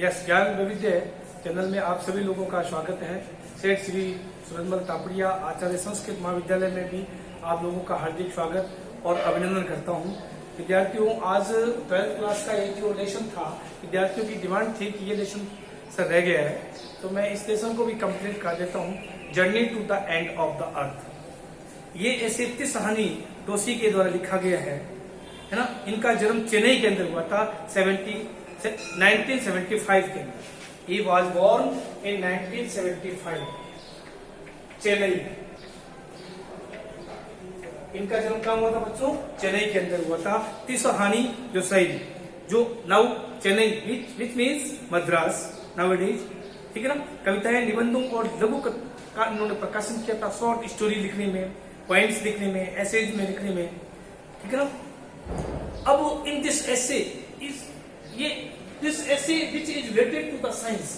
Yes, ज्ञान वैविध्य channel में आप सभी लोगों का स्वागत है। सेठ श्री सुरेंद्र तापड़िया आचार्य संस्कृत महाविद्यालय में भी आप लोगों का हार्दिक स्वागत और अभिनंदन करता हूं। विद्यार्थियों, आज 12th क्लास का एक जो लेसन था, विद्यार्थियों की डिमांड थी कि ये लेसन सर रह गया है, तो मैं इस लेसन को भी कंप्लीट कर देता हूं। Journey to the end of the earth, ये ऐसे 30 कहानी डोसी के द्वारा लिखा गया है ना। इनका जन्म चेन्नई के अंदर हुआ था 1975 के अंदर। He was born in 1975 Chennai. इनका जन्म कहाँ हुआ था बच्चों? चेन्नई के अंदर हुआ था। 30 कहानी जो सही जो now Chennai which means Madras nowadays, ठीक है ना। कविताएं, निबंधों और लघु का इन्होंने प्रकाशन किया था। शॉर्ट स्टोरी लिखने में, पॉइंट्स लिखने में, एसेज में लिखने में, ठीक है ना। अब in this essay this essay which is related to the science,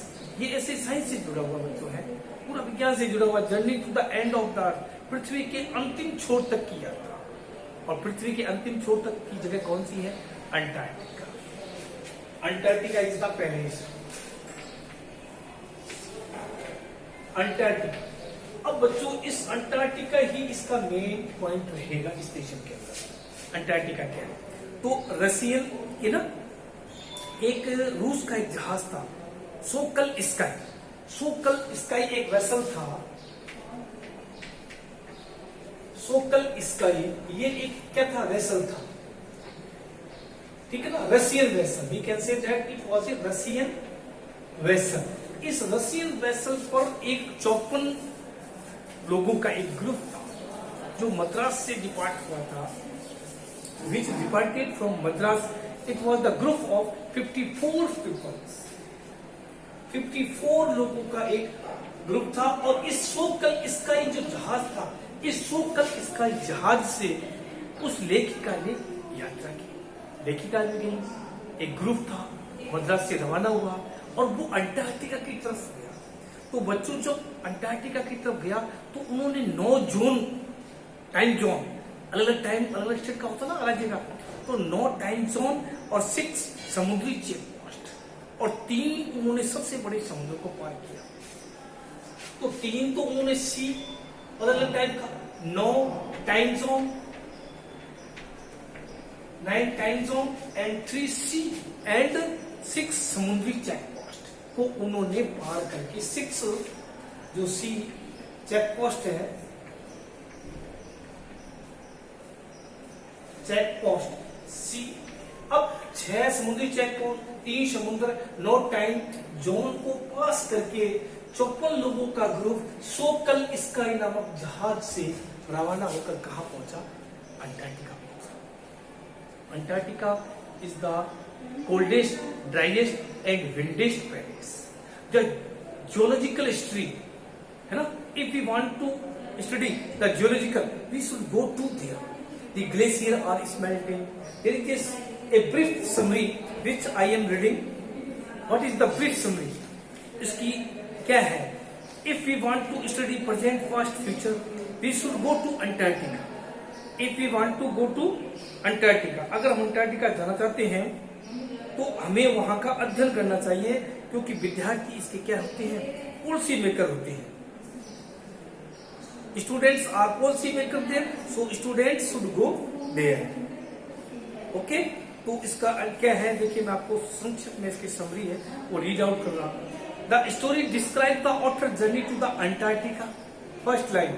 ये ऐसे साइंस से जुड़ा हुआ बच्चों है, पूरा विज्ञान से जुड़ा हुआ। Journey to the end of the earth, पृथ्वी के अंतिम छोर तक की यात्रा। और पृथ्वी के अंतिम छोर तक की जगह कौन सी है? Antarctica. Antarctica is the penis. Antarctica. अब बच्चों इस अंटार्कटिका ही इसका मेन पॉइंट रहेगा इस स्टेशन के अंदर। अंटार्कटिका क्या है? तो रशियन के ना एक रूस का एक जहाज था, सोकल स्काई। सोकल स्काई एक वेसल था। सोकल स्काई ये एक क्या था? वेसल था, ठीक है ना। Russian vessel, we can say that it was a Russian vessel. इस रशियन वेसल पर एक 54 लोगों का एक ग्रुप था जो मद्रास से डिपार्ट हुआ था, which departed from Madras. It was the group of 54 people. 54 लोगों का एक ग्रुप था। और इस सोकल स्काई जो जहाज था, इस सोकल स्काई जहाज से उस लेखिका ने यात्रा की। लेखिका में गई, एक ग्रुप था, मद्रास से रवाना हुआ और वो अंटार्कटिका की तरफ गया। तो बच्चों जब अंटार्कटिका की तरफ गया तो उन्होंने 9 जोन, टाइम जोन, अलग अलग टाइम, अलग अलग स्टेट का होता ना, अलग जगह, तो 9 टाइम जोन और 6 समुद्री चेक पोस्ट और 3 उन्होंने सबसे बड़े समुद्र को पार किया। तो 3 तो उन्होंने सी, अलग अलग टाइम का, 9 time zone, 9 time zone and 3 sea and 6 समुद्री चेक पोस्ट को उन्होंने पार करके 6 जो सी चेक पोस्ट है, चेक पोस्ट सी। अब 6 समुद्री चेक पोस्ट, 3 समुद्र, 9 टाइम जोन को पास करके 54 लोगों का ग्रुप सोकल स्काई नामक जहाज से रवाना होकर कहां पहुंचा? अंटार्कटिका पहुंचा। Antarctica is the coldest, driest and windiest place. The geological history है ना। If we want to study the geological, we should go to there. The glacier are smelting. There is just a brief summary which I am reading. What is the brief summary? इसकी क्या है? If we want to study present, past, future, we should go to Antarctica. If we want to go to Antarctica, अगर हम Antarctica जाना चाहते हैं तो हमें वहां का अध्ययन करना चाहिए, क्योंकि विद्यार्थी इसके क्या होते हैं? पॉलिसी मेकर होते हैं। Students are policy maker there, so students should go there. Okay? तो इसका क्या है देखिए, मैं आपको संक्षिप्त में इसकी समरी है वो रीड आउट कर रहा हूं। The story describe the author journey to the Antarctica. First line,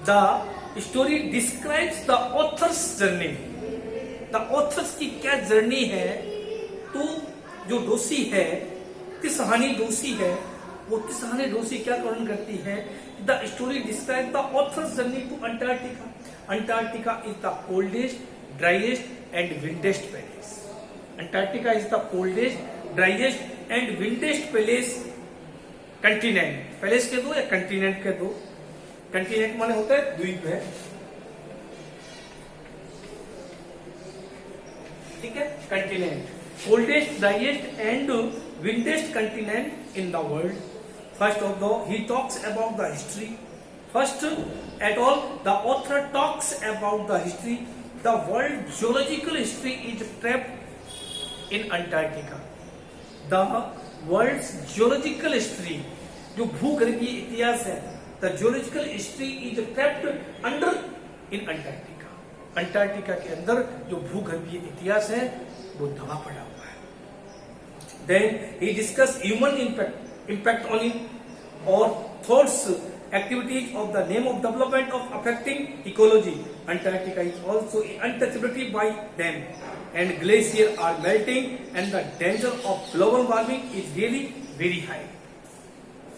the story describes the author's journey. The author's की क्या जर्नी है? तो जो डोसी है, किस कहानी डोसी है, वो किस कहानी डोसी क्या वर्णन करती है? The story describe the author's journey to Antarctica. Antarctica is the coldest, driest and windiest place. Antarctica is the coldest, driest and windiest place. Continent, place के दो या कंटिनेंट के दो? कंटिनेंट माने होता है द्वीप है, ठीक है। Continent, coldest, driest and windiest continent in the world. First of all, he talks about the history. First at all, the author talks about the history. The world geological history is trapped in Antarctica. The world's geological history, जो भूगर्भीय इतिहास है, the geological history is trapped under in Antarctica. Antarctica के अंदर जो भूगर्भीय इतिहास है वो दबा पड़ा हुआ है। Then he discuss human impact on it or thoughts activities of the name of development of affecting ecology. Antarctica is also untouchability by them, and glaciers are melting and the danger of global warming is really very high.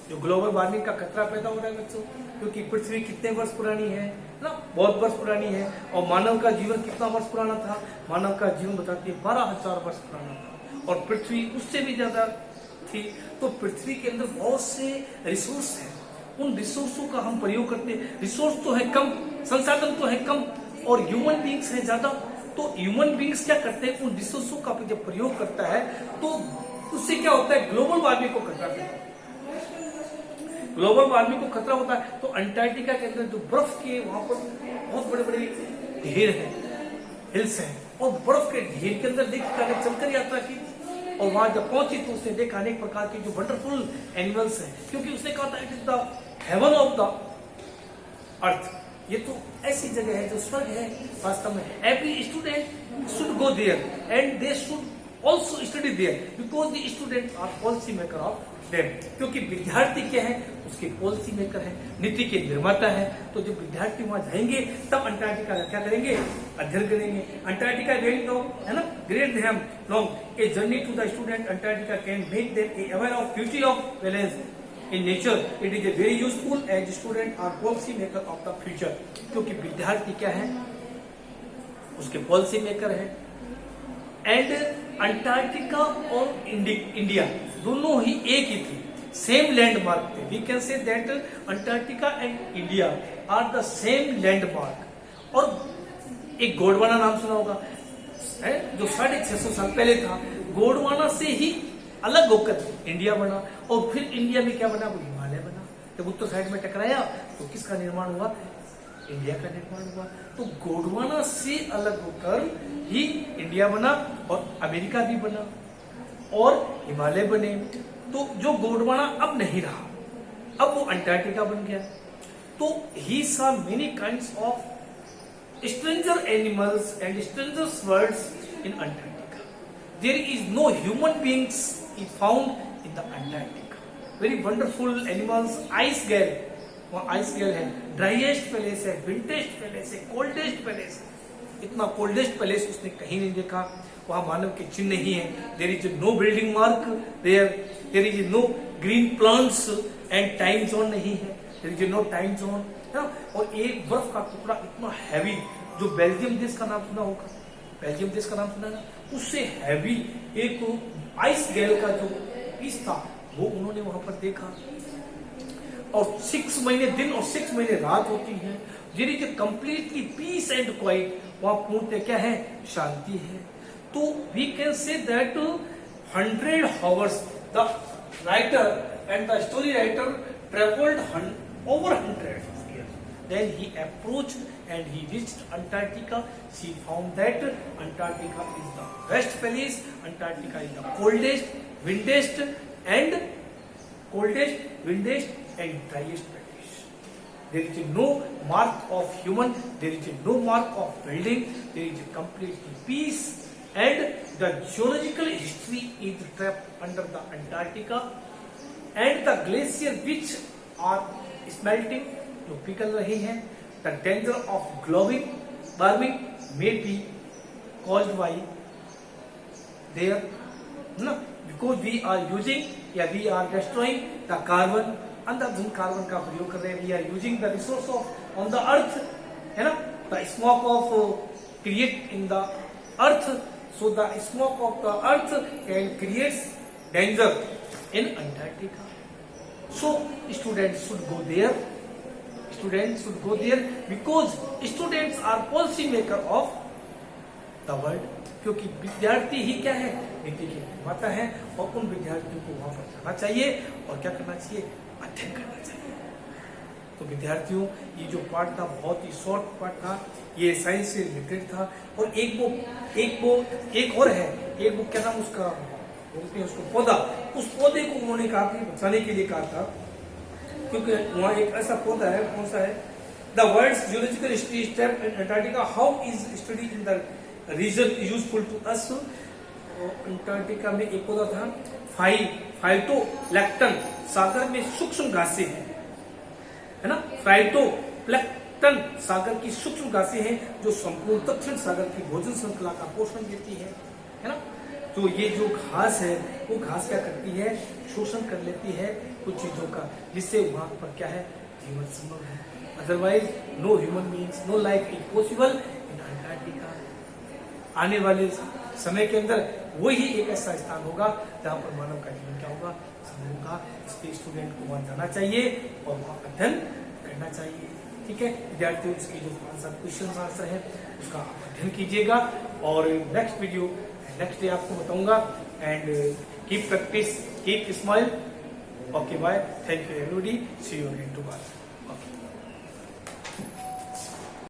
जो global warming का खतरा पैदा हो रहा है बच्चों, क्योंकि पृथ्वी कितने वर्ष पुरानी है ना, बहुत वर्ष पुरानी है। और मानव का जीवन कितना वर्ष पुराना था, मानव का जीवन बताती है 12,000 वर्ष पुराना था, और पृथ्वी उससे भी ज्यादा थी। तो पृथ्वी के अंदर बहुत से रिसोर्स हैं, उन रिसोर्सों का हम प्रयोग करते हैं। रिसोर्स तो है कम, संसाधन तो है कम, और ह्यूमन बींग्स है ज्यादा। तो ह्यूमन बींग्स क्या करते हैं, उन रिसोर्सों का जब प्रयोग करता है तो उससे क्या होता है, ग्लोबल वार्मिंग को खतरा होता है। ग्लोबल वार्मिंग को खतरा होता है। तो अंटार्कटिका के अंदर जो बर्फ के वहां पर बहुत बड़े बड़े ढेर है, हिल्स है, और बर्फ के ढेर के अंदर देखकर चलकर यात्रा की, और वहां जब पहुंची तो उसने देखा अनेक प्रकार के जो वंडरफुल एनिमल्स हैं, क्योंकि उसने कहा था it is the haven of the earth. ये तो ऐसी जगह है जो स्वर्ग है वास्तव में। Every student should go there and they should also study there because the student are policy maker of them. क्योंकि विद्यार्थी क्या है, उसके पॉलिसी मेकर है, नीति के निर्माता है। तो जब विद्यार्थी वहां जाएंगे तब अंटार्कटिका का क्या करेंगे, अध्ययन करेंगे। अंटार्कटिका वेरी लॉन्ग है ना, great them long a journey to the student Antarctica can make them aware of beauty of balance in nature. It is a very useful as student are policy maker of the future. क्योंकि विद्यार्थी क्या है, उसके policy maker है। And Antarctica और India दोनों ही एक ही थी, सेम लैंडमार्क थे। We can say that Antarctica and India are the same landmark. और एक गोंडवाना नाम सुना होगा है, जो 650 साल पहले था। गोंडवाना से ही अलग होकर इंडिया बना, और फिर इंडिया में क्या बना, वो हिमालय बना। जब उत्तर साइड में टकराया तो किसका निर्माण हुआ, इंडिया का निर्माण हुआ। तो गोंडवाना से अलग होकर ही इंडिया बना, और अमेरिका भी बना, और हिमालय बने। तो जो गोंडवाना अब नहीं रहा, अब वो अंटार्कटिका बन गया। तो ही saw many kinds of stranger animals and stranger worlds in Antarctica. There is no human beings is found in the Antarctica. Very wonderful animals, ice gale, वहाँ आइस गैल है, ड्राइएस्ट प्लेस है, विंटेस्ट प्लेस है, coldest place है। इतना coldest place उसने कहीं नहीं देखा। वहाँ मानव के चिन्ह नहीं है। There is no building mark there is no green plants and time zone नहीं है, there is no time zone है। और एक बर्फ का टुकड़ा इतना हैवी, जो बेल्जियम देश का नाम सुना होगा, बेल्जियम देश का नाम सुना ना, उससे हैवी एक आइस गैल का जो पीस था वो उन्होंने वहां पर देखा। और 6 महीने दिन और 6 महीने रात होती है। There is completely peace and quiet, वहां पूर्णतः क्या है, शांति है। तो we can say that 100 hours the writer and the story writer travelled over 100 years. Then he approached and he reached Antarctica. She found that Antarctica is the best place. Antarctica is the coldest, windiest and driest place. There is no mark of human, there is no mark of building, there is completely peace, and the geological history is trapped under the Antarctica, and the glacier which are smelting, जो पिघल रही हैं, the danger of global warming may be caused by there, no, because we are using या we are destroying the carbon, अंधाधुंध carbon का प्रयोग कर रहे हैं। We are using the resource of on the earth, है ना, the smoke of create in the earth, so the smoke of the earth can create danger in Antarctica. So students should go there. Students should go there because students are policy maker of the world. क्योंकि विद्यार्थी ही क्या है, नीति के निर्माता है, और उन विद्यार्थियों को वहां पर जाना चाहिए और क्या करना चाहिए, अध्ययन करना चाहिए। तो विद्यार्थियों, ये जो पार्ट था बहुत ही शॉर्ट पार्ट था, ये साइंस से रिलेटेड था। और एक और है, एक बुक क्या नाम उसका, बोलते हैं उसको पौधा, उस पौधे को उन्होंने कहा कि बचाने के लिए कहा था, क्योंकि वहां एक ऐसा पौधा है, कौन सा है, the world's geological history step in Antarctica, how is study in the region useful to us. Antarctica में एक पौधा था फाइटोप्लैंक्टन, सागर में सूक्ष्म घासें हैं, है ना, फाइटोप्लैंक्टन सागर की सूक्ष्म घासें हैं जो संपूर्ण दक्षिण सागर की भोजन श्रृंखला का पोषण देती है ना। तो ये जो घास है वो घास क्या करती है, शोषण कर लेती है कुछ चीजों का, जिससे वहां पर क्या है, जीवन संभव है। Otherwise no human beings, no life is possible in Antarctica. आने वाले समय के अंदर वही एक ऐसा स्थान होगा जहां पर मानव का जीवन क्या होगा, संभव होगा। इसके स्टूडेंट को वहां जाना चाहिए और वहां अध्ययन करना चाहिए। ठीक है विद्यार्थियों, इसके जो 5-7 क्वेश्चन आंसर है उसका अध्ययन कीजिएगा और नेक्स्ट वीडियो नेक्स्ट डे आपको बताऊंगा। And keep practice, keep smile. Okay bye, thank you everybody, see you again tomorrow. Okay.